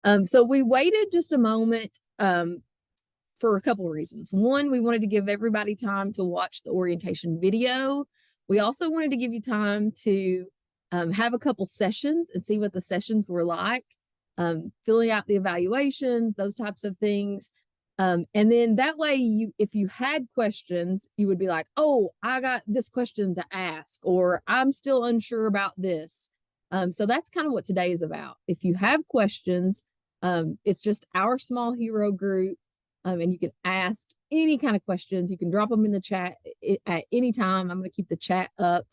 So we waited just a moment for a couple of reasons. One, we wanted to give everybody time to watch the orientation video. We also wanted to give you time to have a couple sessions and see what the sessions were like, filling out the evaluations, those types of things. And then that way, if you had questions, you would be like, oh, I got this question to ask, or I'm still unsure about this. So that's kind of what today is about. If you have questions, it's just our small hero group, and you can ask any kind of questions. You can drop them in the chat at any time. I'm going to keep the chat up.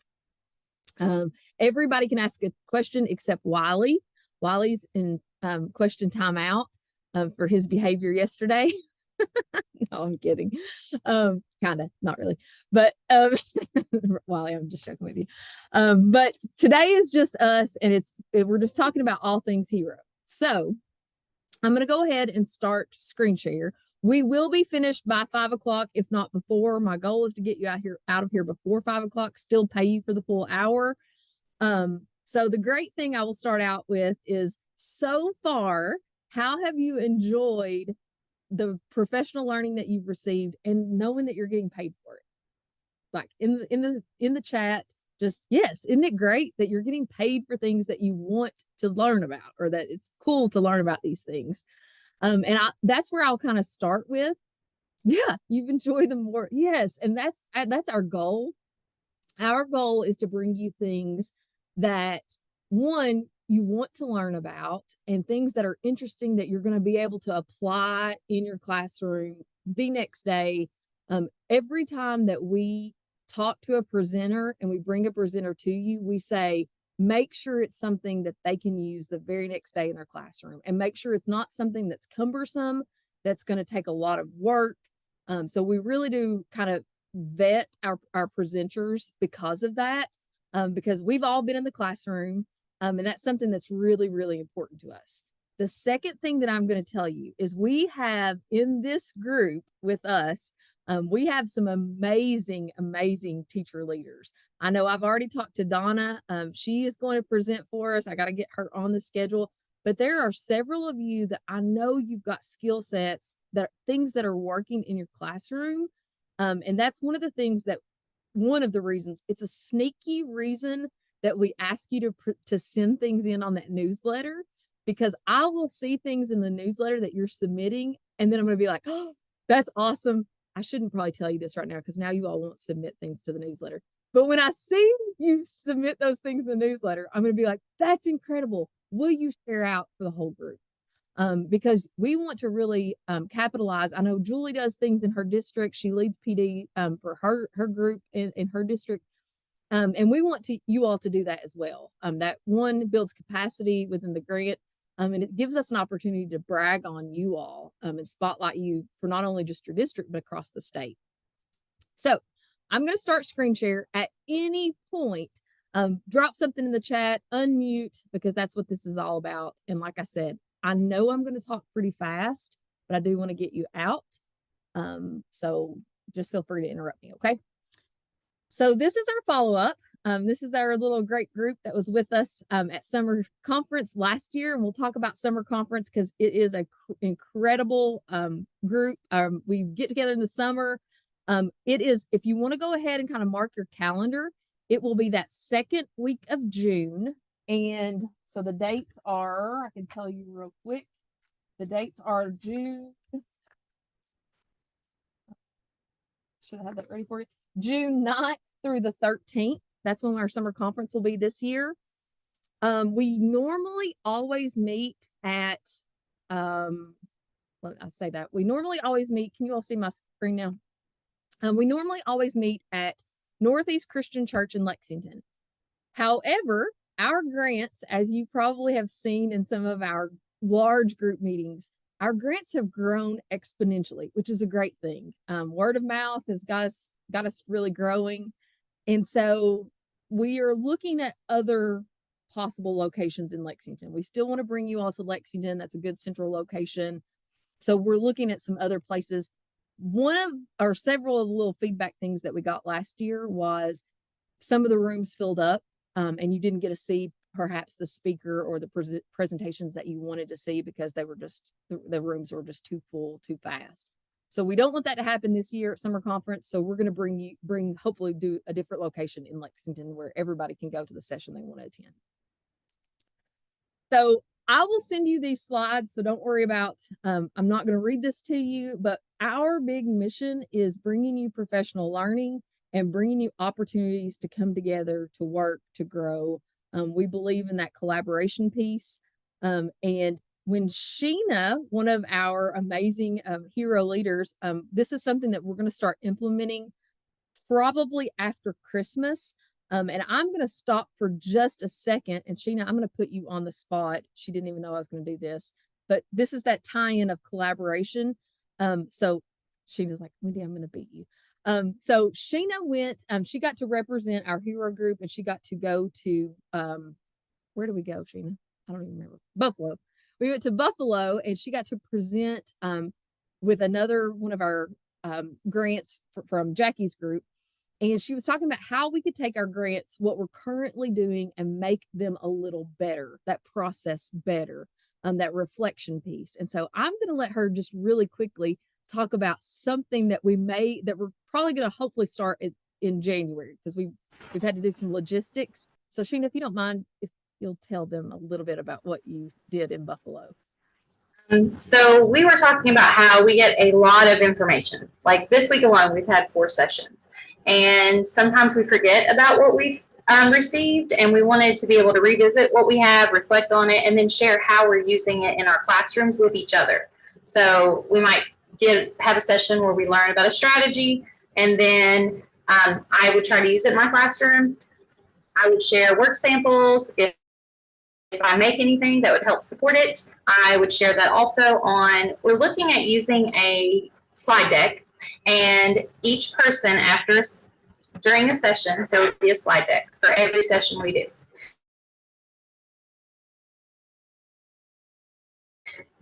Everybody can ask a question except Wiley. Wiley's in question timeout for his behavior yesterday. No, I'm kidding. Kind of, not really. But Wiley, I'm just joking with you. But today is just us, and we're just talking about all things hero. So I'm going to go ahead and start screen share. We will be finished by 5 o'clock, if not before. My goal is to get you out of here before 5 o'clock, still pay you for the full hour. So the great thing I will start out with is, so far, how have you enjoyed the professional learning that you've received and knowing that you're getting paid for it? Like in the chat, just yes, isn't it great that you're getting paid for things that you want to learn about, or that it's cool to learn about these things? And that's where I'll kind of start with. Yeah, you've enjoyed them more. Yes, and that's our goal. Our goal is to bring you things that, one, you want to learn about, and things that are interesting that you're going to be able to apply in your classroom the next day. Every time that we talk to a presenter and we bring a presenter to you, we say, make sure it's something that they can use the very next day in their classroom, and make sure it's not something that's cumbersome, that's going to take a lot of work. So we really do kind of vet our presenters because of that, because we've all been in the classroom, and that's something that's really, really important to us. The second thing that I'm going to tell you is, we have in this group with us, we have some amazing, amazing teacher leaders. I know I've already talked to Donna. She is going to present for us. I got to get her on the schedule. But there are several of you that I know you've got skill sets, things that are working in your classroom. And that's one of the reasons, it's a sneaky reason that we ask you to send things in on that newsletter, because I will see things in the newsletter that you're submitting, and then I'm going to be like, oh, that's awesome. I shouldn't probably tell you this right now, because now you all won't submit things to the newsletter. But when I see you submit those things in the newsletter, I'm going to be like, that's incredible. Will you share out for the whole group? Because we want to really capitalize. I know Julie does things in her district. She leads PD for her group in her district. And we want you all to do that as well. That one builds capacity within the grant, and it gives us an opportunity to brag on you all, and spotlight you for not only just your district, but across the state. So I'm going to start screen share. At any point, drop something in the chat, unmute, because that's what this is all about. And like I said, I know I'm going to talk pretty fast, but I do want to get you out. So just feel free to interrupt me, okay? So this is our follow-up. This is our little great group that was with us at summer conference last year. And we'll talk about summer conference because it is an incredible group. We get together in the summer. It is, if you want to go ahead and kind of mark your calendar, it will be that second week of June. And so the dates are, I can tell you real quick, the dates are June. Should I have that ready for you? June 9th through the 13th. That's when our summer conference will be this year. We normally always meet at, we normally always meet, can you all see my screen now? We normally always meet at Northeast Christian Church in Lexington. However, our grants, as you probably have seen in some of our large group meetings, our grants have grown exponentially, which is a great thing. Word of mouth has got us really growing. And so we are looking at other possible locations in Lexington. We still want to bring you all to Lexington. That's a good central location. So we're looking at some other places. Several of the little feedback things that we got last year was some of the rooms filled up, and you didn't get a seat perhaps the speaker or the presentations that you wanted to see because they were just, the rooms were just too full too fast. So we don't want that to happen this year at summer conference. So we're going to hopefully do a different location in Lexington where everybody can go to the session they want to attend. So I will send you these slides. So don't worry about, I'm not going to read this to you, but our big mission is bringing you professional learning and bringing you opportunities to come together, to work, to grow. We believe in that collaboration piece. And when Sheena, one of our amazing hero leaders, this is something that we're going to start implementing probably after Christmas. And I'm going to stop for just a second. And Sheena, I'm going to put you on the spot. She didn't even know I was going to do this, but this is that tie-in of collaboration. So Sheena's like, Wendy, I'm going to beat you. So Sheena went, she got to represent our hero group, and she got to go to, where do we go, Sheena? I don't even remember. Buffalo. We went to Buffalo, and she got to present with another one of our grants from Jackie's group. And she was talking about how we could take our grants, what we're currently doing, and make them a little better, that process better, that reflection piece. And so I'm going to let her just really quickly talk about something that we're probably going to hopefully start in January, because we've had to do some logistics. So Sheena, if you don't mind, if you'll tell them a little bit about what you did in Buffalo. So we were talking about how we get a lot of information. Like this week alone, we've had 4 sessions. And sometimes we forget about what we've received, and we wanted to be able to revisit what we have, reflect on it, and then share how we're using it in our classrooms with each other. So we might have a session where we learn about a strategy, and then I would try to use it in my classroom. I would share work samples. If I make anything that would help support it, I would share that also on, we're looking at using a slide deck, and each person during a session, there would be a slide deck for every session we do.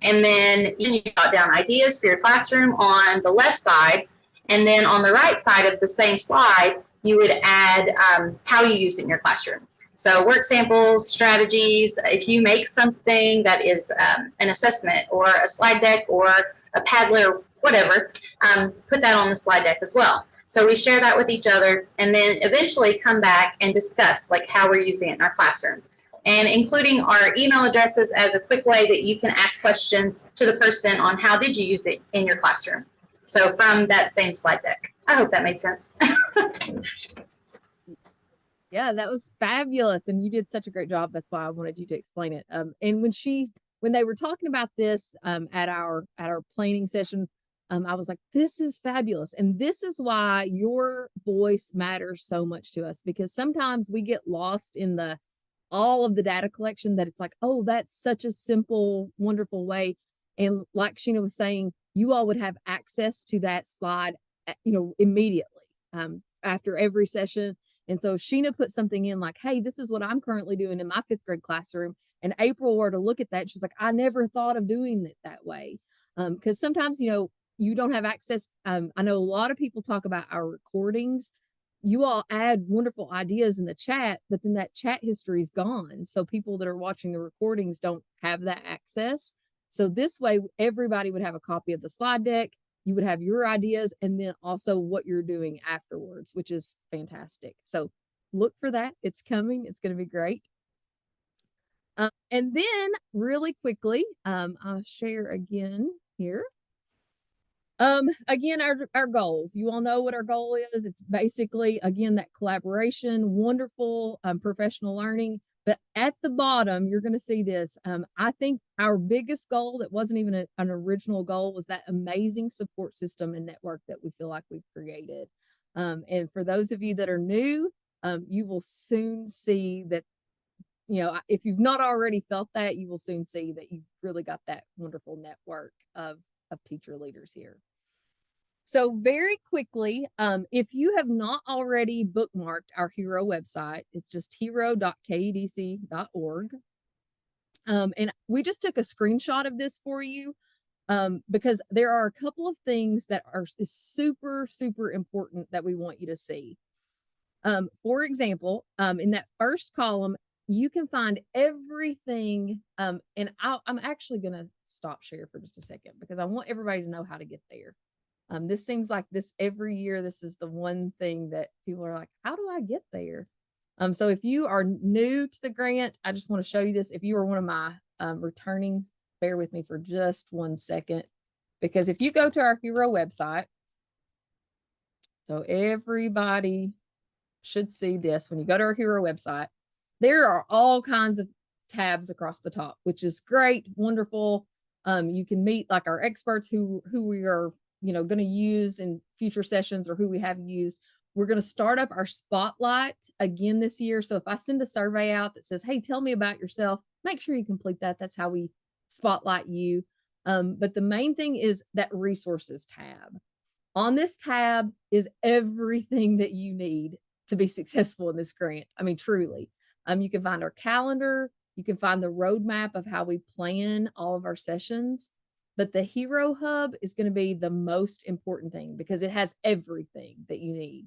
And then you jot down ideas for your classroom on the left side, and then on the right side of the same slide, you would add how you use it in your classroom. So work samples, strategies, if you make something that is an assessment or a slide deck or a Padlet or whatever, put that on the slide deck as well. So we share that with each other, and then eventually come back and discuss like how we're using it in our classroom, and including our email addresses as a quick way that you can ask questions to the person on how did you use it in your classroom. So from that same slide deck. I hope that made sense. Yeah, that was fabulous. And you did such a great job. That's why I wanted you to explain it. And when they were talking about this at our planning session, I was like, this is fabulous. And this is why your voice matters so much to us, because sometimes we get lost in all of the data collection, that it's like, oh, that's such a simple, wonderful way. And like Sheena was saying, you all would have access to that slide, immediately after every session. And so if Sheena put something in like, hey, this is what I'm currently doing in my 5th grade classroom, and April were to look at that, she's like, I never thought of doing it that way. Because sometimes, you don't have access. I know a lot of people talk about our recordings. You all add wonderful ideas in the chat, but then that chat history is gone. So people that are watching the recordings don't have that access. So this way, everybody would have a copy of the slide deck. You would have your ideas, and then also what you're doing afterwards, which is fantastic. So look for that. It's coming. It's going to be great. And then really quickly, I'll share again here. Again, our goals. You all know what our goal is. It's basically, again, that collaboration, wonderful professional learning. But at the bottom, you're going to see this. I think our biggest goal that wasn't even an original goal was that amazing support system and network that we feel like we've created. And for those of you that are new, you will soon see that, if you've not already felt that, you will soon see that you've really got that wonderful network of teacher leaders here. So very quickly, if you have not already bookmarked our HERO website, it's just hero.kedc.org. And we just took a screenshot of this for you because there are a couple of things that is super, super important that we want you to see. For example, in that first column, you can find everything. And I'm actually going to stop share for just a second because I want everybody to know how to get there. This seems like this every year. This is the one thing that people are like, how do I get there? So if you are new to the grant, I just want to show you this. If you are one of my returning, bear with me for just 1 second, because if you go to our Hero website, so everybody should see this. When you go to our Hero website, there are all kinds of tabs across the top, which is great, wonderful. You can meet like our experts who we are, going to use in future sessions or who we have used. We're going to start up our spotlight again this year. So if I send a survey out that says, hey, tell me about yourself, make sure you complete that. That's how we spotlight you. But the main thing is that resources tab. On this tab is everything that you need to be successful in this grant. I mean, truly. You can find our calendar. You can find the roadmap of how we plan all of our sessions. But the Hero Hub is going to be the most important thing because it has everything that you need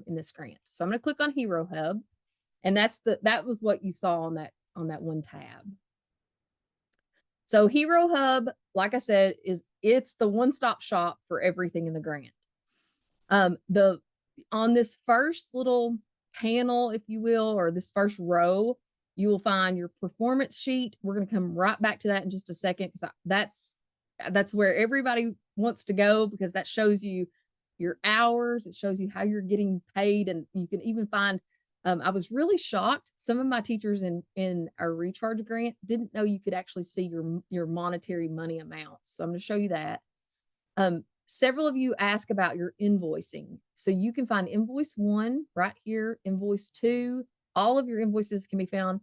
in this grant. So I'm going to click on Hero Hub, and that was what you saw on that one tab. So Hero Hub, like I said, it's the one-stop shop for everything in the grant. On this first little panel, if you will, or this first row, you will find your performance sheet. We're going to come right back to that in just a second because that's where everybody wants to go, because that shows you your hours. It shows you how you're getting paid, and you can even find. I was really shocked. Some of my teachers in our recharge grant didn't know you could actually see your monetary money amounts. So I'm going to show you that. Several of you ask about your invoicing. So you can find invoice 1 right here, invoice 2. All of your invoices can be found.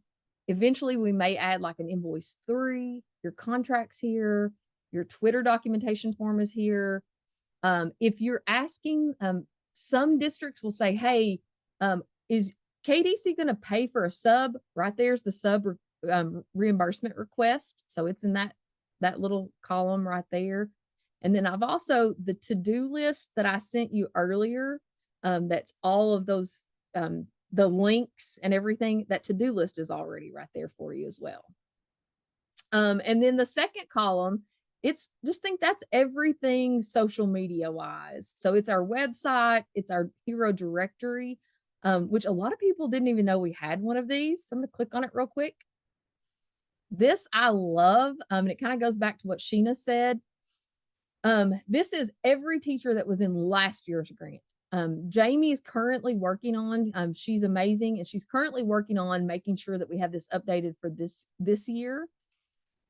Eventually, we may add like an invoice 3, your contracts here, your Twitter documentation form is here. If you're asking, some districts will say, hey, is KDC going to pay for a sub? Right there's the sub reimbursement request. So it's in that little column right there. And then I've also the to-do list that I sent you earlier. That's all of those, the links and everything. That to-do list is already right there for you as well. And then the second column, just think that's everything social media wise. So it's our website, it's our Hero directory, which a lot of people didn't even know we had one of these. So I'm going to click on it real quick. This I love. And it kind of goes back to what Sheena said. This is every teacher that was in last year's grant. Jamie is currently working on, she's amazing, and she's currently working on making sure that we have this updated for this year.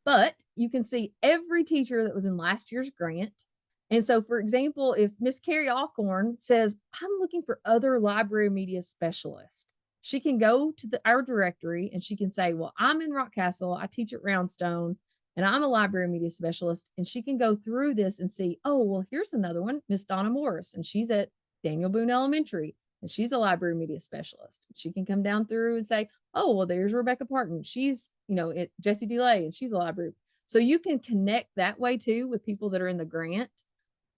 But you can see every teacher that was in last year's grant. And so, for example, if Miss Carrie Alcorn says, I'm looking for other library media specialists, she can go to our directory and she can say, well, I'm in Rockcastle, I teach at Roundstone, and I'm a library media specialist. And she can go through this and see, oh, well, here's another one, Miss Donna Morris, and she's at Daniel Boone Elementary, and she's a library media specialist. She can come down through and say, oh, well, there's Rebecca Parton. She's, at Jessie DeLay, and she's a library. So you can connect that way too with people that are in the grant.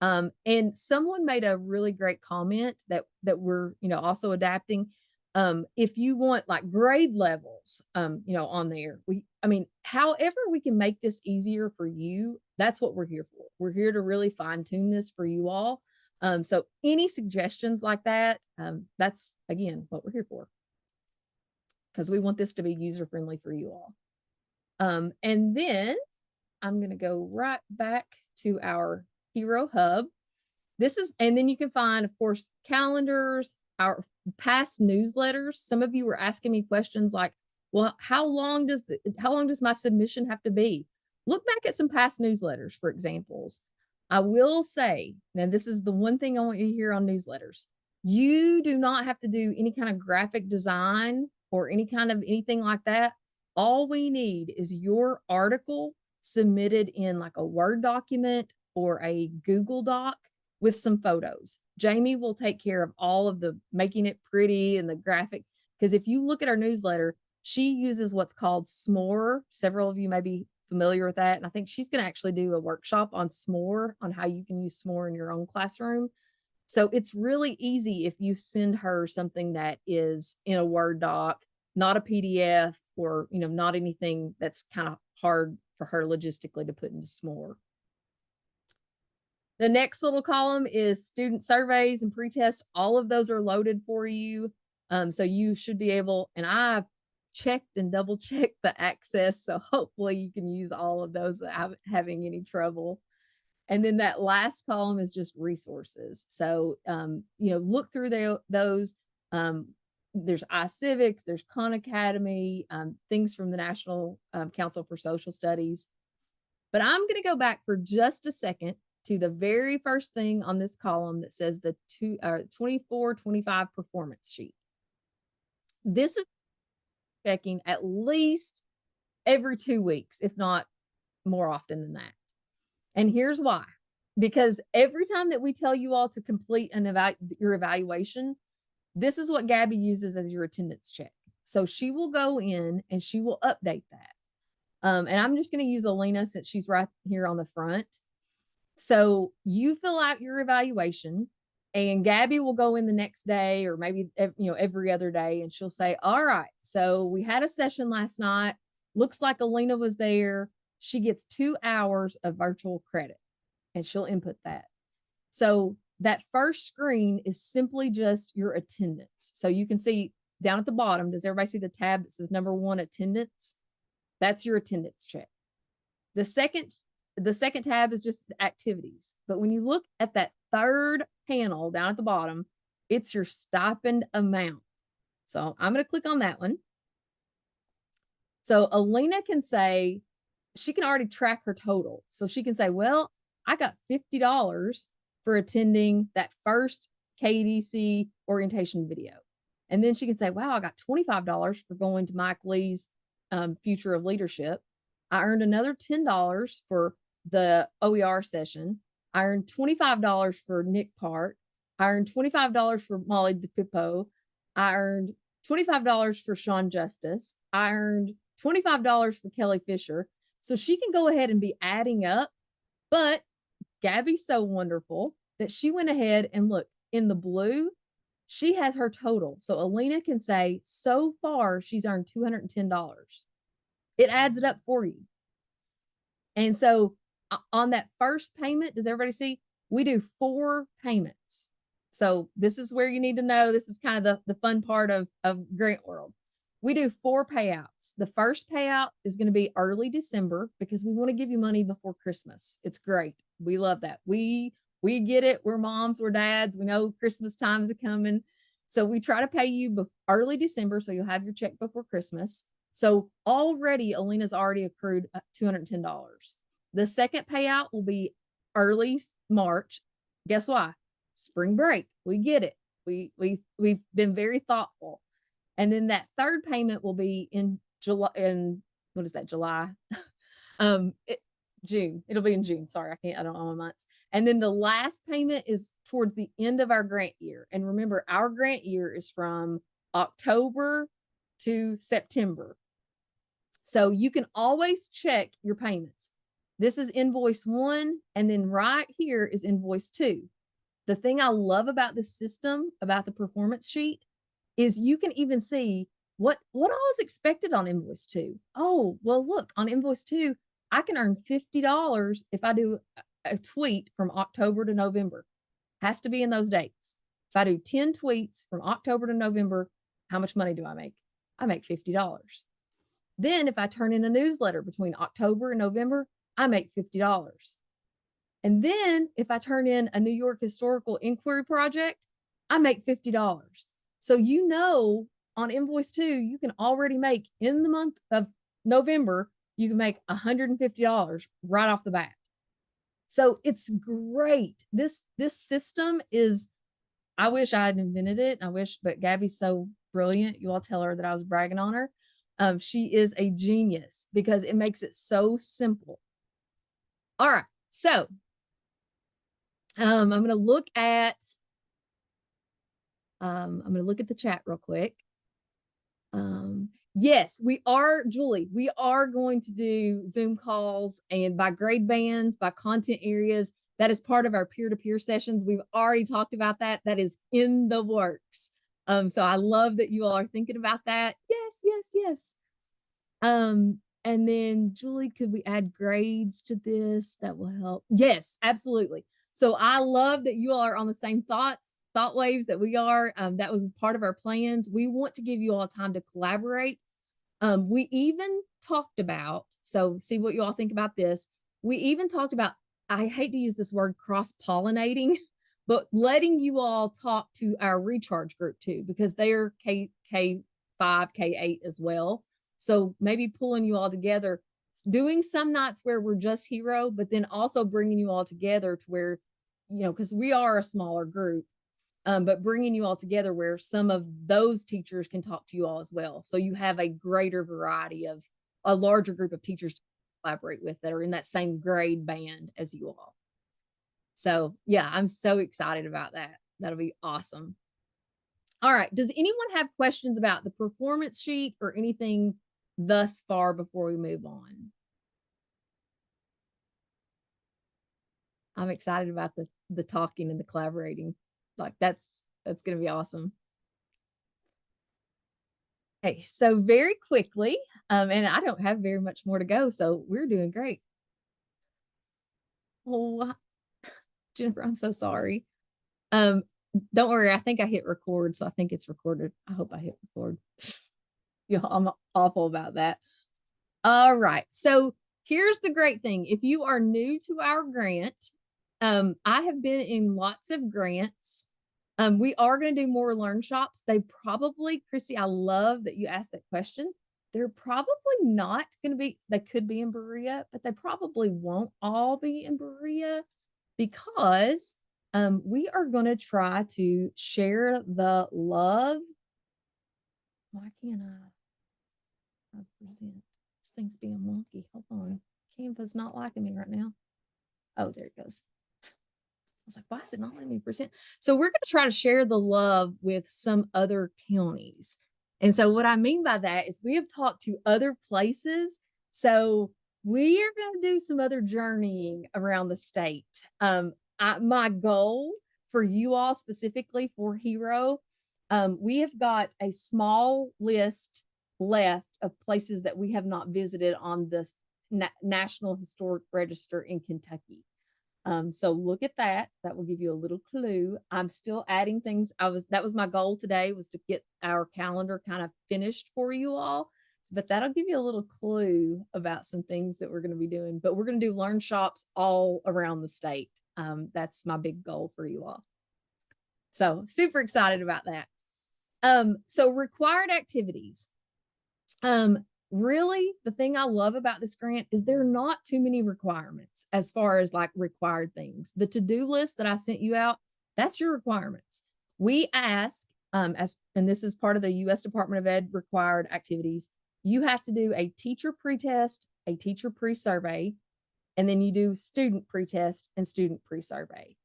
And someone made a really great comment that we're, also adapting. If you want like grade levels, on there, however we can make this easier for you, that's what we're here for. We're here to really fine tune this for you all. So any suggestions like that, that's again, what we're here for, because we want this to be user friendly for you all. And then I'm going to go right back to our Hero Hub. And then you can find, of course, calendars, our past newsletters. Some of you were asking me questions like, well, how long does my submission have to be? Look back at some past newsletters for examples. I will say, now this is the one thing I want you to hear on newsletters. You do not have to do any kind of graphic design or any kind of anything like that. All we need is your article submitted in like a Word document or a Google Doc with some photos. Jamie will take care of all of the making it pretty and the graphic, because if you look at our newsletter, she uses what's called S'more. Several of you may be familiar with that. And I think she's going to actually do a workshop on S'more, on how you can use S'more in your own classroom. So it's really easy if you send her something that is in a Word doc, not a PDF, or, not anything that's kind of hard for her logistically to put into S'more. The next little column is student surveys and pretest. All of those are loaded for you. So you should be able, and I checked and double checked the access. So hopefully you can use all of those without having any trouble. And then that last column is just resources. So, look through those. There's iCivics, there's Khan Academy, things from the National Council for Social Studies. But I'm going to go back for just a second to the very first thing on this column that says the 24-25 performance sheet. This is checking at least every 2 weeks, if not more often than that. And here's why. Because every time that we tell you all to complete your evaluation, this is what Gabby uses as your attendance check. So she will go in and she will update that. And I'm just going to use Alina since she's right here on the front. So you fill out your evaluation and Gabby will go in the next day or maybe, every other day, and she'll say, all right, so we had a session last night. Looks like Alina was there. She gets 2 hours of virtual credit and she'll input that. So that first screen is simply just your attendance. So you can see down at the bottom, does everybody see the tab that says number 1 attendance? That's your attendance check. The second tab is just activities. But when you look at that third panel down at the bottom, it's your stipend amount. So I'm going to click on that one. So Alina can say, she can already track her total. So she can say, well, I got $50 for attending that first KDC orientation video. And then she can say, wow, I got $25 for going to Mike Lee's Future of Leadership. I earned another $10 for the OER session. I earned $25 for Nick Park. I earned $25 for Molly DePippo. I earned $25 for Sean Justice. I earned $25 for Kelly Fisher. So she can go ahead and be adding up, but Gabby's so wonderful that she went ahead and look in the blue, she has her total. So Alina can say, so far, she's earned $210. It adds it up for you. And so on that first payment, does everybody see? We do 4 payments. So this is where you need to know, this is kind of the fun part of Grant World. We do 4 payouts. The first payout is going to be early December because we want to give you money before Christmas. It's great. We love that. We get it. We're moms, we're dads. We know Christmas time is coming. So we try to pay you early December so you'll have your check before Christmas. So already Alina's already accrued $210. The second payout will be early March. Guess why? Spring break. We get it. We've been very thoughtful. And then that third payment will be in July. And what is that? July? June. It'll be in June. Sorry, I don't know my months. And then the last payment is towards the end of our grant year. And remember, our grant year is from October to September. So you can always check your payments. This is invoice 1, and then right here is invoice 2. The thing I love about this system, about the performance sheet, is you can even see what all is expected on invoice 2. Oh, well, look, on invoice 2, I can earn $50 if I do a tweet from October to November. Has to be in those dates. If I do 10 tweets from October to November, how much money do I make? I make $50. Then if I turn in a newsletter between October and November, I make $50. And then if I turn in a New York Historical Inquiry project, I make $50. So on invoice 2, you can already make in the month of November, you can make $150 right off the bat. So it's great. This system is, I wish I had invented it. But Gabby's so brilliant. You all tell her that I was bragging on her. She is a genius because it makes it so simple. All right. So I'm going to look at the chat real quick. Yes, we are, Julie, we are going to do Zoom calls and by grade bands, by content areas. That is part of our peer-to-peer sessions. We've already talked about that. That is in the works. So I love that you all are thinking about that. Yes, yes, yes. And then Julie, could we add grades to this? That will help. Yes, absolutely. So I love that you all are on the same thought waves that we are. That was part of our plans. We want to give you all time to collaborate. We even talked about, so see what you all think about this. We even talked about, I hate to use this word cross-pollinating, but letting you all talk to our recharge group too, because they are K5, K8 as well. So maybe pulling you all together, doing some nights where we're just hero, but then also bringing you all together to where, because we are a smaller group, but bringing you all together where some of those teachers can talk to you all as well. So you have a greater variety of a larger group of teachers to collaborate with that are in that same grade band as you all. So yeah, I'm so excited about that. That'll be awesome. All right. Does anyone have questions about the performance sheet or anything thus far before we move on? I'm excited about the talking and the collaborating. Like that's going to be awesome. Okay, so very quickly, and I don't have very much more to go, so we're doing great. Oh, Jennifer, I'm so sorry. Don't worry, I think I hit record, so I think it's recorded. I hope I hit record. Yeah, I'm awful about that. All right, so here's the great thing. If you are new to our grant, I have been in lots of grants. We are going to do more learn shops. They probably, Christy, I love that you asked that question. They're probably not going to be, they could be in Berea, but they probably won't all be in Berea because we are going to try to share the love. Why can't I present? This thing's being wonky. Hold on. Canva's not liking me right now. Oh, there it goes. I was like, why is it not letting me present? So we're going to try to share the love with some other counties. And so what I mean by that is we have talked to other places. So we are going to do some other journeying around the state. My goal for you all specifically for Hero, we have got a small list left of places that we have not visited on the National Historic Register in Kentucky. So look at that. That will give you a little clue. I'm still adding things. That was my goal today, was to get our calendar kind of finished for you all. But that'll give you a little clue about some things that we're going to be doing. But we're going to do learn shops all around the state. That's my big goal for you all. So super excited about that. So required activities. Really, the thing I love about this grant is there are not too many requirements as far as like required things. The to-do list that I sent you out, that's your requirements. We ask, and this is part of the U.S. Department of Ed required activities, you have to do a teacher pre-test, a teacher pre-survey, and then you do student pre-test and student pre-survey.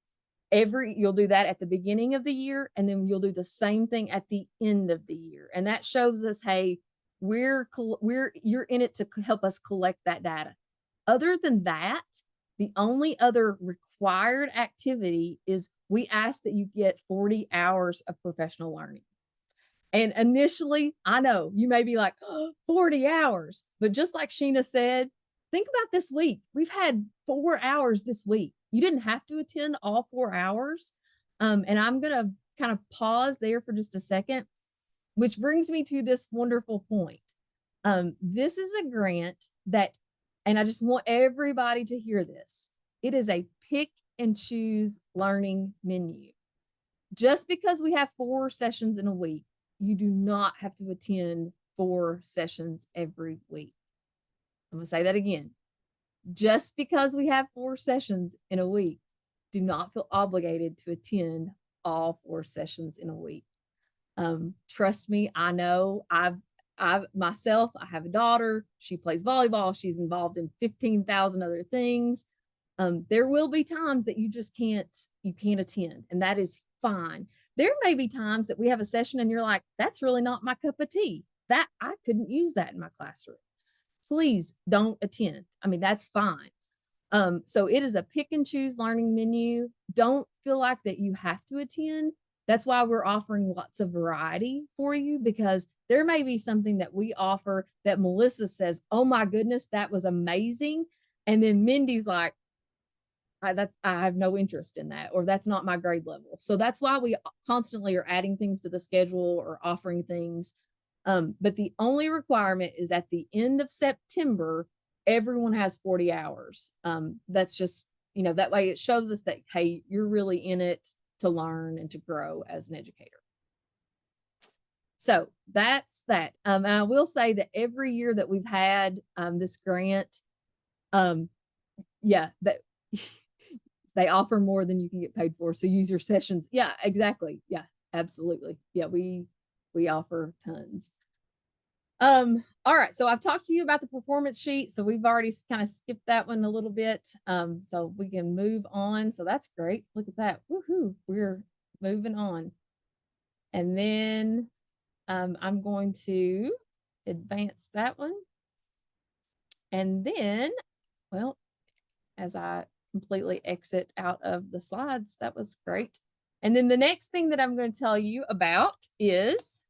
You'll do that at the beginning of the year, and then you'll do the same thing at the end of the year. And that shows us, hey, you're in it to help us collect that data. Other than that, the only other required activity is we ask that you get 40 hours of professional learning. And initially, I know you may be like, oh, 40 hours, but just like Sheena said, think about this week. We've had 4 hours this week. You didn't have to attend all 4 hours. And I'm going to kind of pause there for just a second, which brings me to this wonderful point. This is a grant that, and I just want everybody to hear this. It is a pick and choose learning menu. Just because we have 4 sessions in a week, you do not have to attend 4 sessions every week. I'm going to say that again. Just because we have 4 sessions in a week, do not feel obligated to attend all 4 sessions in a week. Trust me, I know I myself, I have a daughter. She plays volleyball. She's involved in 15,000 other things. There will be times that you just can't attend, and that is fine. There may be times that we have a session and you're like, that's really not my cup of tea. That I couldn't use that in my classroom. Please don't attend. I mean, that's fine. So it is a pick and choose learning menu. Don't feel like that you have to attend. That's why we're offering lots of variety for you, because there may be something that we offer that Melissa says, oh my goodness, that was amazing. And then Mindy's like, I have no interest in that, or that's not my grade level. So that's why we constantly are adding things to the schedule or offering things. But the only requirement is at the end of September, everyone has 40 hours. That's just, that way it shows us that, hey, you're really in it to learn and to grow as an educator. So that's that. And I will say that every year that we've had this grant, yeah, that they offer more than you can get paid for. So use your sessions. Yeah, exactly. Yeah, absolutely. Yeah, we offer tons. All right. So I've talked to you about the performance sheet. So we've already kind of skipped that one a little bit. So we can move on. So that's great. Look at that. Woohoo. We're moving on. And then I'm going to advance that one. And then, well, as I completely exit out of the slides, that was great. And then the next thing that I'm going to tell you about is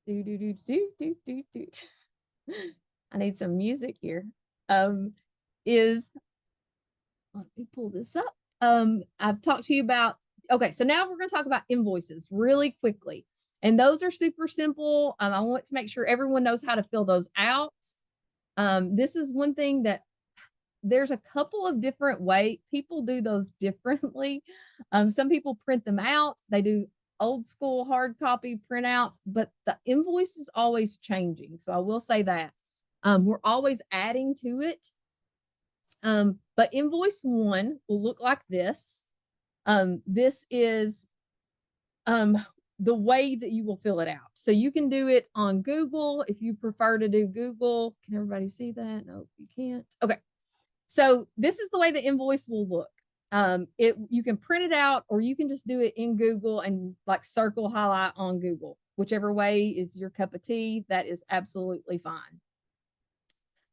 I need some music here. Is let me pull this up. I've talked to you about, okay, so now we're going to talk about invoices really quickly. And those are super simple. I want to make sure everyone knows how to fill those out. This is one thing that there's a couple of different ways people do those differently. Some people print them out. They do old school hard copy printouts, but the invoice is always changing. So I will say that we're always adding to it. But invoice one will look like this. This is the way that you will fill it out. So you can do it on Google if you prefer to do Google. Can everybody see that? No, you can't. Okay. So this is the way the invoice will look. You can print it out, or you can just do it in Google and like circle highlight on Google, whichever way is your cup of tea. That is absolutely fine.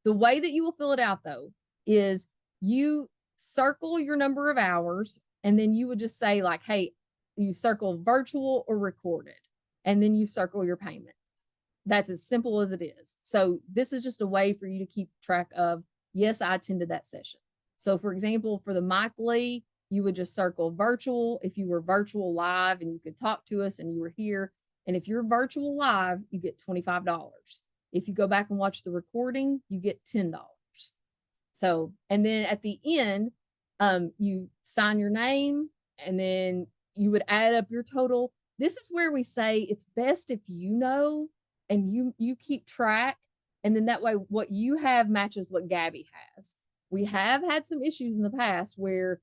The way that you will fill it out though, is you circle your number of hours, and then you would just say like, hey, you circle virtual or recorded, and then you circle your payment. That's as simple as it is. So this is just a way for you to keep track of, yes, I attended that session. So for example, for the Mike Lee, you would just circle virtual if you were virtual live and you could talk to us and you were here. And if you're virtual live, you get $25. If you go back and watch the recording, you get $10. So, and then at the end, you sign your name, and then you would add up your total. This is where we say it's best if you know and you keep track, and then that way what you have matches what Gabby has. We have had some issues in the past where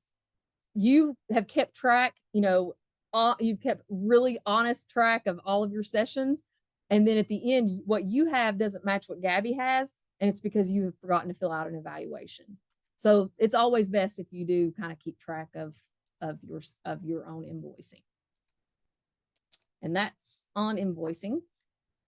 you have kept track, you've kept really honest track of all of your sessions, and then at the end what you have doesn't match what Gabby has, and it's because you have forgotten to fill out an evaluation. So it's always best if you do kind of keep track of your own invoicing. And that's on invoicing.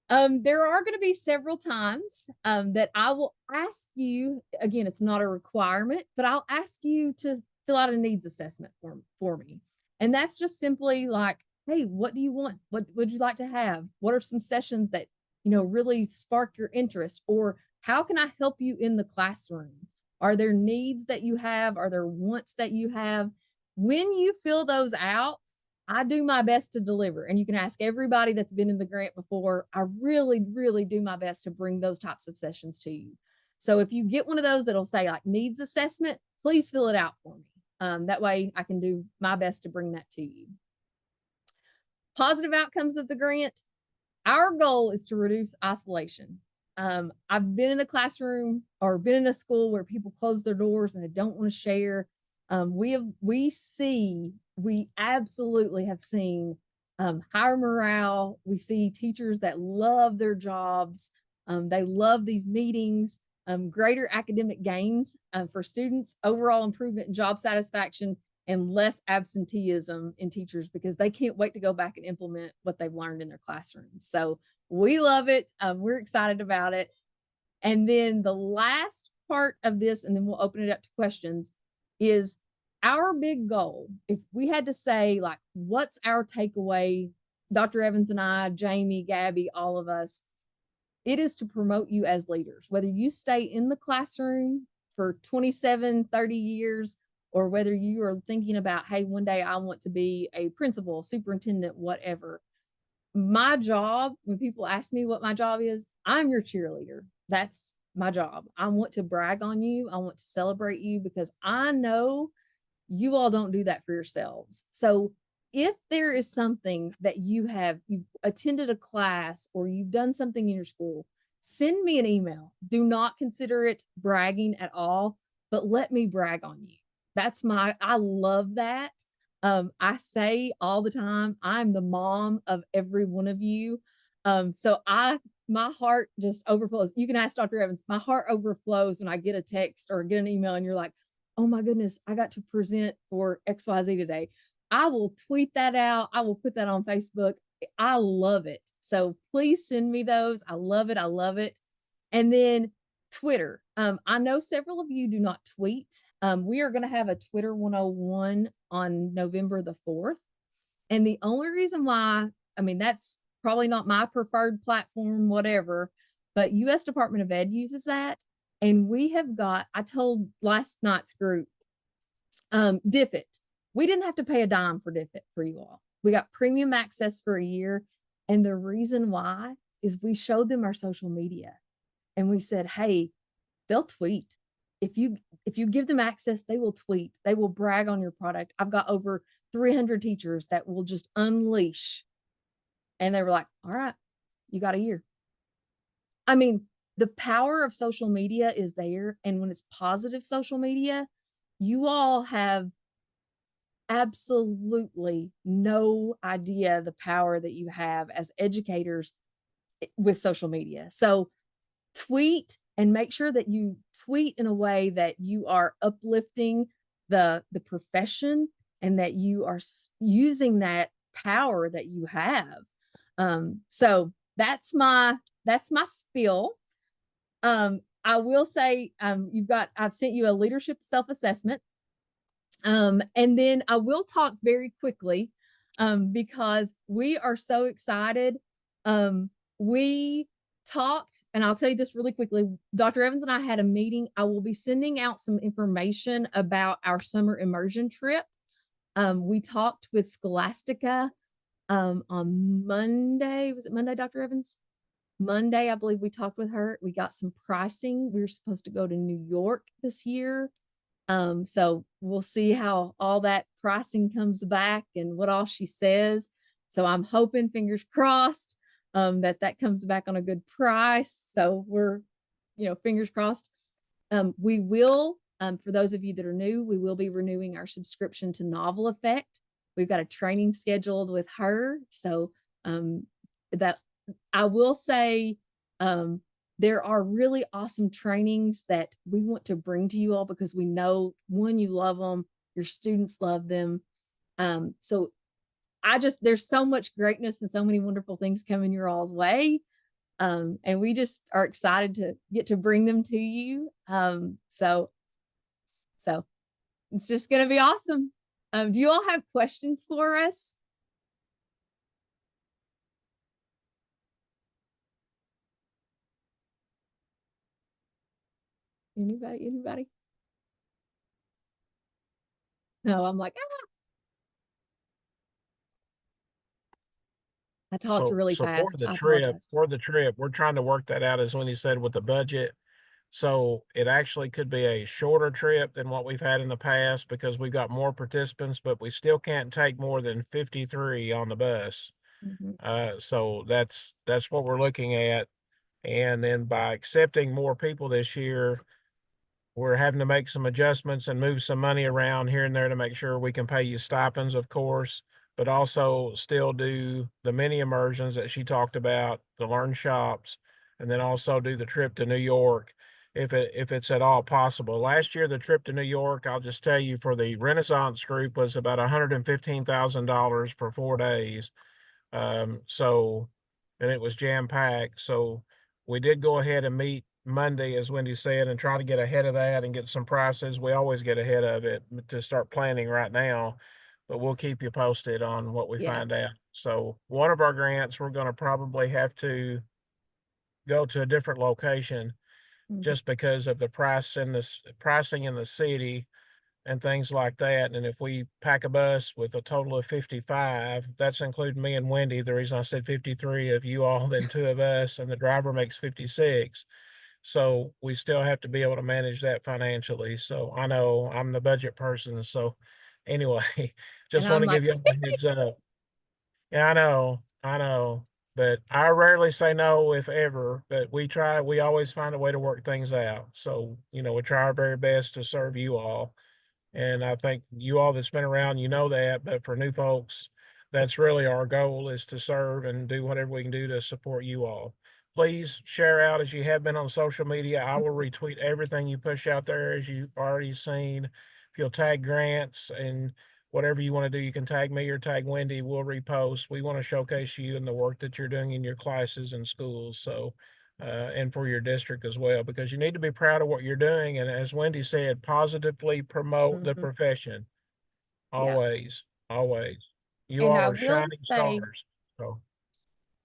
There are going to be several times that I will ask you, again, it's not a requirement, but I'll ask you to fill out a needs assessment for me. And that's just simply like, hey, what do you want? What would you like to have? What are some sessions that, really spark your interest? Or how can I help you in the classroom? Are there needs that you have? Are there wants that you have? When you fill those out, I do my best to deliver. And you can ask everybody that's been in the grant before. I really, really do my best to bring those types of sessions to you. So if you get one of those that'll say like needs assessment, please fill it out for me. That way I can do my best to bring that to you. Positive outcomes of the grant. Our goal is to reduce isolation. I've been in a classroom or been in a school where people close their doors and they don't want to share. We absolutely have seen higher morale. We see teachers that love their jobs. They love these meetings, greater academic gains for students, overall improvement in job satisfaction, and less absenteeism in teachers because they can't wait to go back and implement what they've learned in their classroom. So we love it. We're excited about it. And then the last part of this, and then we'll open it up to questions, is our big goal, if we had to say, like, what's our takeaway, Dr. Evans and I, Jamie, Gabby, all of us, it is to promote you as leaders, whether you stay in the classroom for 27, 30 years, or whether you are thinking about, hey, one day I want to be a principal, superintendent, whatever. My job, when people ask me what my job is, I'm your cheerleader. That's my job. I want to brag on you. I want to celebrate you because I know you all don't do that for yourselves. So if there is something that you've attended a class or you've done something in your school, send me an email. Do not consider it bragging at all, but let me brag on you. I love that. I say all the time, I'm the mom of every one of you. So my heart just overflows. You can ask Dr. Evans, my heart overflows when I get a text or get an email and you're like, oh my goodness, I got to present for XYZ today. I will tweet that out. I will put that on Facebook. I love it. So please send me those. I love it. I love it. And then Twitter. I know several of you do not tweet. We are going to have a Twitter 101 on November the 4th. And the only reason why, I mean, that's probably not my preferred platform, whatever, but US Department of Ed uses that. And I told last night's group, DFIT, we didn't have to pay a dime for DFIT for you all. We got premium access for a year. And the reason why is we showed them our social media and we said, hey, they'll tweet. If you give them access, they will tweet. They will brag on your product. I've got over 300 teachers that will just unleash. And they were like, all right, you got a year. I mean, the power of social media is there. And when it's positive social media, you all have absolutely no idea the power that you have as educators with social media. So tweet and make sure that you tweet in a way that you are uplifting the profession and that you are using that power that you have. So that's my spiel. I will say, I've sent you a leadership self-assessment. And then I will talk very quickly, because we are so excited. We talked, and I'll tell you this really quickly. Dr. Evans and I had a meeting. I will be sending out some information about our summer immersion trip. We talked with Scholastica on Monday. Was it Monday, Dr. Evans? Monday, I believe we talked with her. We got some pricing. We were supposed to go to New York this year. So we'll see how all that pricing comes back and what all she says. So I'm hoping, fingers crossed, that comes back on a good price. So we're, fingers crossed. We will, for those of you that are new, we will be renewing our subscription to Novel Effect. We've got a training scheduled with her. So, that I will say, there are really awesome trainings that we want to bring to you all because we know, one, you love them, your students love them. So there's so much greatness and so many wonderful things coming your all's way. And we just are excited to get to bring them to you. So it's just going to be awesome. Do you all have questions for us? Anybody? No, I'm like, I talked really fast. For the trip, we're trying to work that out, as when he said, with the budget. So it actually could be a shorter trip than what we've had in the past because we've got more participants, but we still can't take more than 53 on the bus. So that's what we're looking at. And then by accepting more people this year, we're having to make some adjustments and move some money around here and there to make sure we can pay you stipends, of course, but also still do the mini immersions that she talked about, the learn shops, and then also do the trip to New York if it's at all possible. Last year, the trip to New York, I'll just tell you, for the Renaissance group was about $115,000 for 4 days. And it was jam-packed. So we did go ahead and meet Monday, as Wendy said, and try to get ahead of that and get some prices. We always get ahead of it to start planning right now, but we'll keep you posted on what we Yeah. find out. So one of our grants, we're going to probably have to go to a different location Mhm. just because of the pricing in the city and things like that. And if we pack a bus with a total of 55, that's including me and Wendy. The reason I said 53 of you all, then 2 of us, and the driver makes 56. So we still have to be able to manage that financially. So I know I'm the budget person. So anyway, And just want I'm to give like, you a heads up. Yeah, I know, but I rarely say no, if ever, but we always find a way to work things out. So, we try our very best to serve you all. And I think you all that's been around, you know that, but for new folks, that's really our goal, is to serve and do whatever we can do to support you all. Please share out as you have been on social media. I will retweet everything you push out there, as you've already seen. If you'll tag grants and whatever you want to do, you can tag me or tag Wendy. We'll repost. We want to showcase you and the work that you're doing in your classes and schools. So, and for your district as well, because you need to be proud of what you're doing. And as Wendy said, positively promote the Mhm. profession. Yeah. Always, always. You And all are shining stars. So,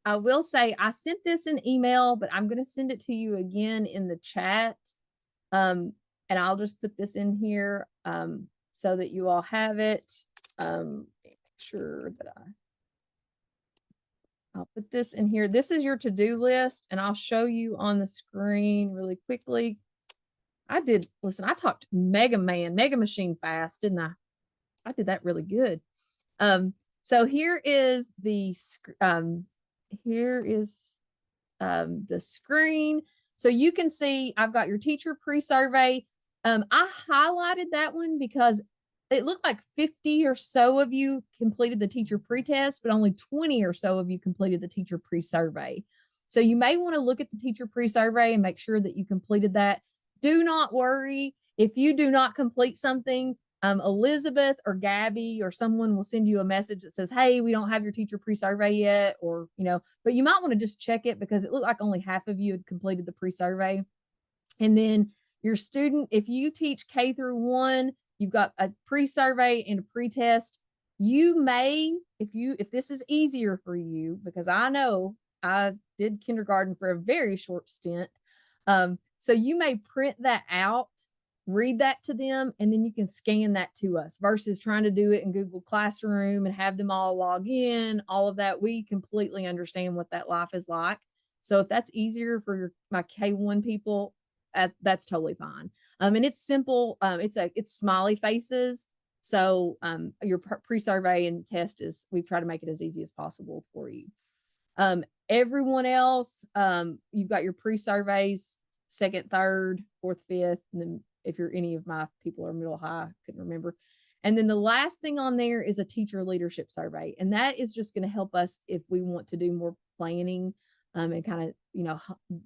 I will say I sent this in email, but I'm going to send it to you again in the chat. And I'll just put this in here, so that you all have it. Make sure that I'll put this in here. This is your to-do list, and I'll show you on the screen really quickly. Listen, I talked Mega Machine fast, didn't I? I did that really good. So here is the screen. So you can see I've got your teacher pre-survey. I highlighted that one because it looked like 50 or so of you completed the teacher pre-test, but only 20 or so of you completed the teacher pre-survey. So you may want to look at the teacher pre-survey and make sure that you completed that. Do not worry if you do not complete something. Elizabeth or Gabby or someone will send you a message that says, hey, we don't have your teacher pre-survey yet, or, but you might want to just check it because it looked like only half of you had completed the pre-survey. And then your student, if you teach K through 1, you've got a pre-survey and a pre-test. You may, if this is easier for you, because I know I did kindergarten for a very short stint. So you may print that out, read that to them, and then you can scan that to us versus trying to do it in Google Classroom and have them all log in, all of that. We completely understand what that life is like. So if that's easier for my K1 people, that's totally fine. And it's simple. It's smiley faces. So your pre-survey and test we try to make it as easy as possible for you. Everyone else, you've got your pre-surveys, 2nd, 3rd, 4th, 5th, and then if you're any of my people are middle high, couldn't remember. And then the last thing on there is a teacher leadership survey. And that is just going to help us if we want to do more planning, and kind of,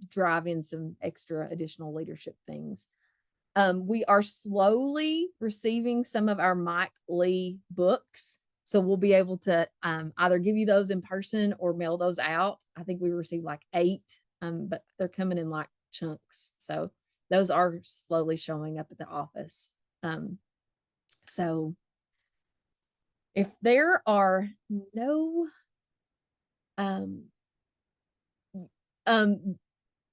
drive in some extra additional leadership things. We are slowly receiving some of our Mike Lee books. So we'll be able to either give you those in person or mail those out. I think we received like 8, but they're coming in like chunks. So those are slowly showing up at the office. So if there are no,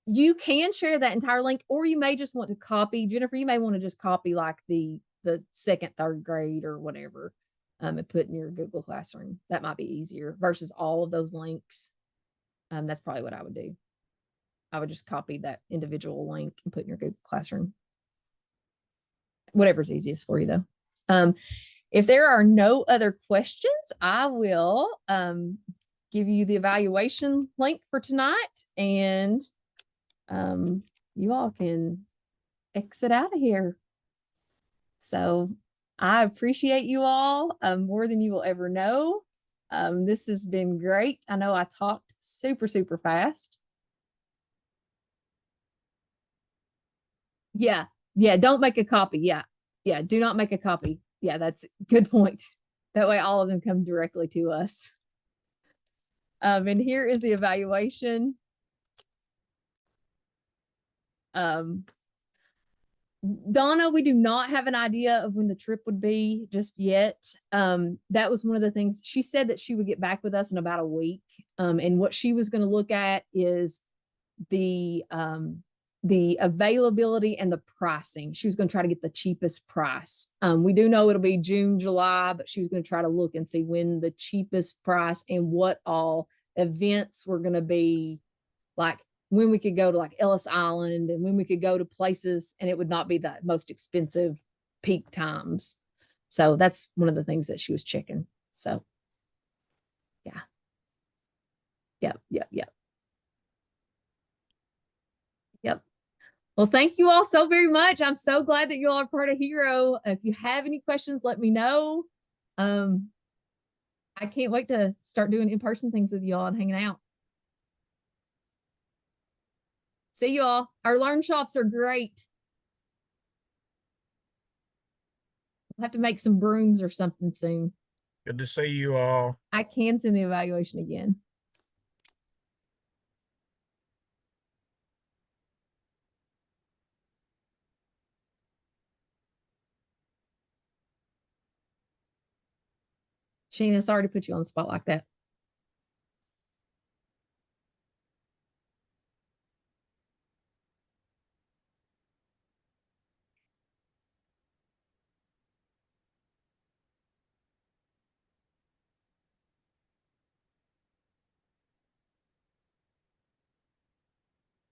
you can share that entire link, or you may just want to copy. Jennifer, you may want to just copy like the 2nd, 3rd grade or whatever, and put in your Google Classroom. That might be easier versus all of those links. That's probably what I would do. I would just copy that individual link and put in your Google Classroom. Whatever's easiest for you, though. If there are no other questions, I will give you the evaluation link for tonight, and you all can exit out of here. So I appreciate you all more than you will ever know. This has been great. I know I talked super, super fast. Yeah. Don't make a copy. Yeah. Do not make a copy. Yeah. That's a good point. That way all of them come directly to us. And here is the evaluation. Donna, we do not have an idea of when the trip would be just yet. That was one of the things she said that she would get back with us in about a week. And what she was going to look at is the availability and the pricing. She was going to try to get the cheapest price. We do know it'll be June, July, but she was going to try to look and see when the cheapest price and what all events were going to be, like when we could go to like Ellis Island and when we could go to places and it would not be the most expensive peak times. So that's one of the things that she was checking. So yeah. Yep. Well, thank you all so very much. I'm so glad that you all are part of Hero. If you have any questions, let me know. I can't wait to start doing in-person things with you all and hanging out. See you all. Our learn shops are great. We'll have to make some brooms or something soon. Good to see you all. I can send the evaluation again. Sheena, sorry to put you on the spot like that.